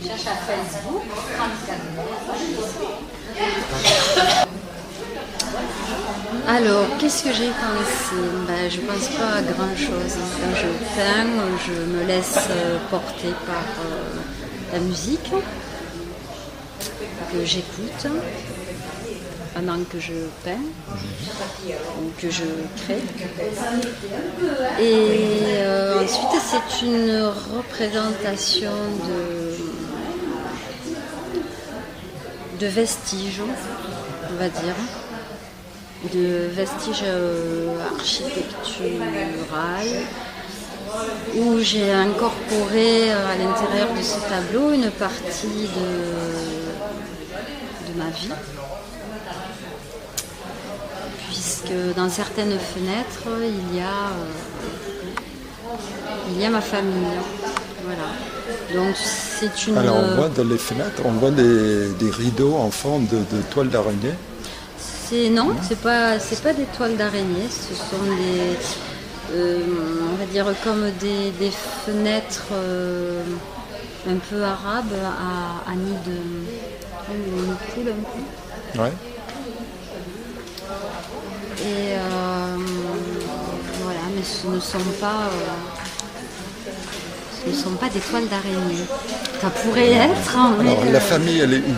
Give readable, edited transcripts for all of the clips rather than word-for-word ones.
Je cherche à Facebook. Alors, qu'est-ce que j'ai pensé? Je pense pas à grand chose. Quand je peins, je me laisse porter par la musique que j'écoute pendant que je peins ou que je crée. Et ensuite, c'est une représentation de vestiges, on va dire, de vestiges architecturaux, où j'ai incorporé à l'intérieur de ce tableau une partie de ma vie. Puisque dans certaines fenêtres, il y a ma famille. Voilà. Donc c'est une. Alors on voit dans les fenêtres, on voit des rideaux en forme de toile d'araignée. Non, c'est pas des toiles d'araignée. Ce sont on va dire comme des fenêtres un peu arabes à nid de poule un peu. Ouais. Et voilà, mais ce ne sont pas des toiles d'araignée. Ça pourrait être. Alors la famille, elle est où?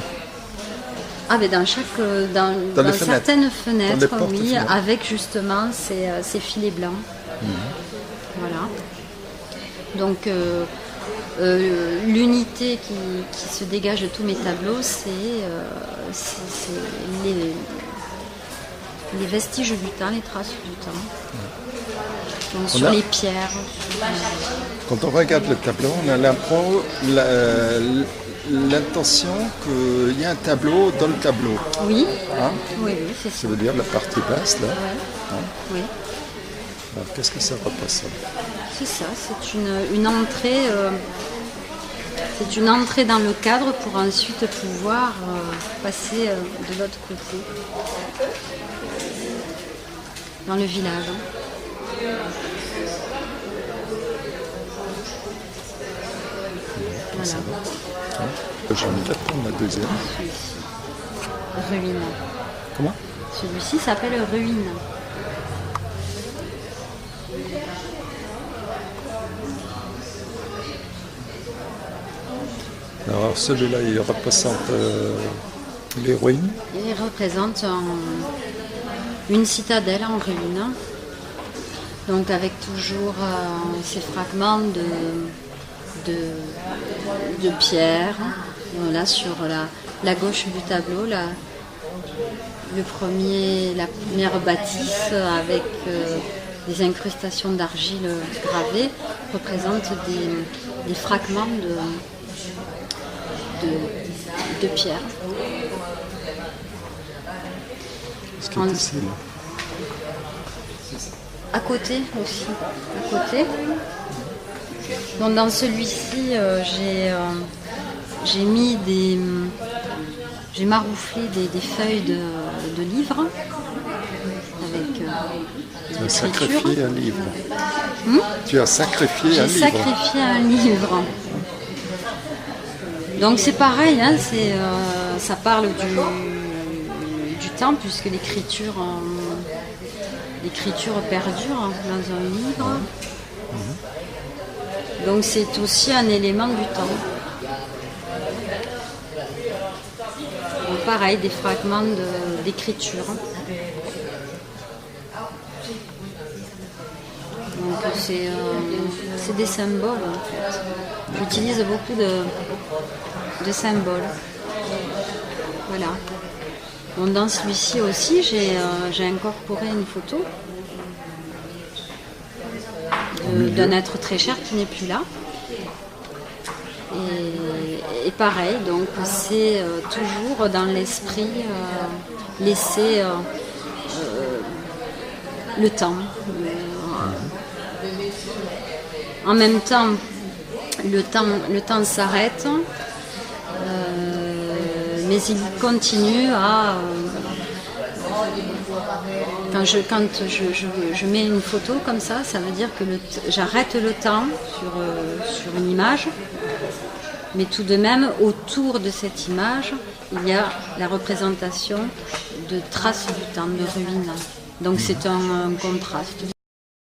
Dans certaines fenêtres, oui, fenêtres. avec justement ces filets blancs. Voilà. Donc l'unité qui se dégage de tous mes tableaux, c'est les vestiges du temps, les traces du temps. Donc sur les pierres. Quand on regarde le tableau, on a l'intention qu'il y a un tableau dans le tableau. Oui, hein? Oui, c'est ça. Ça veut dire la partie basse, là. Ouais. Hein? Oui. Alors, qu'est-ce que ça représente? C'est ça, c'est une entrée. C'est une entrée dans le cadre pour ensuite pouvoir passer de l'autre côté, dans le village. Voilà. Je vais me prendre la deuxième. Celui-ci. Ruine. Comment? Celui-ci s'appelle Ruine. Alors celui-là, il représente les ruines. Il représente une citadelle en ruine. Donc avec toujours ces fragments de pierre. Là sur la gauche du tableau, la première bâtisse avec des incrustations d'argile gravées représente des fragments de pierre. Ce qui est ici, là. À côté aussi. À côté. Donc dans celui-ci, j'ai mis j'ai marouflé des feuilles de livres avec Tu as sacrifié un livre. Tu as sacrifié un livre. J'ai sacrifié un livre. Donc c'est pareil, hein, ça parle du temps puisque l'écriture perdure dans un livre. Donc c'est aussi un élément du temps. Donc pareil, des fragments d'écriture. Donc c'est des symboles en fait. J'utilise beaucoup de symboles. Voilà. Donc dans celui-ci aussi, j'ai incorporé une photo d'un être très cher qui n'est plus là. Et pareil, donc c'est toujours dans l'esprit laisser le temps. En même temps, le temps s'arrête, mais il continue à... Quand je mets une photo comme ça veut dire que j'arrête le temps sur une image, mais tout de même, autour de cette image, il y a la représentation de traces du temps, de ruines. Donc c'est un contraste.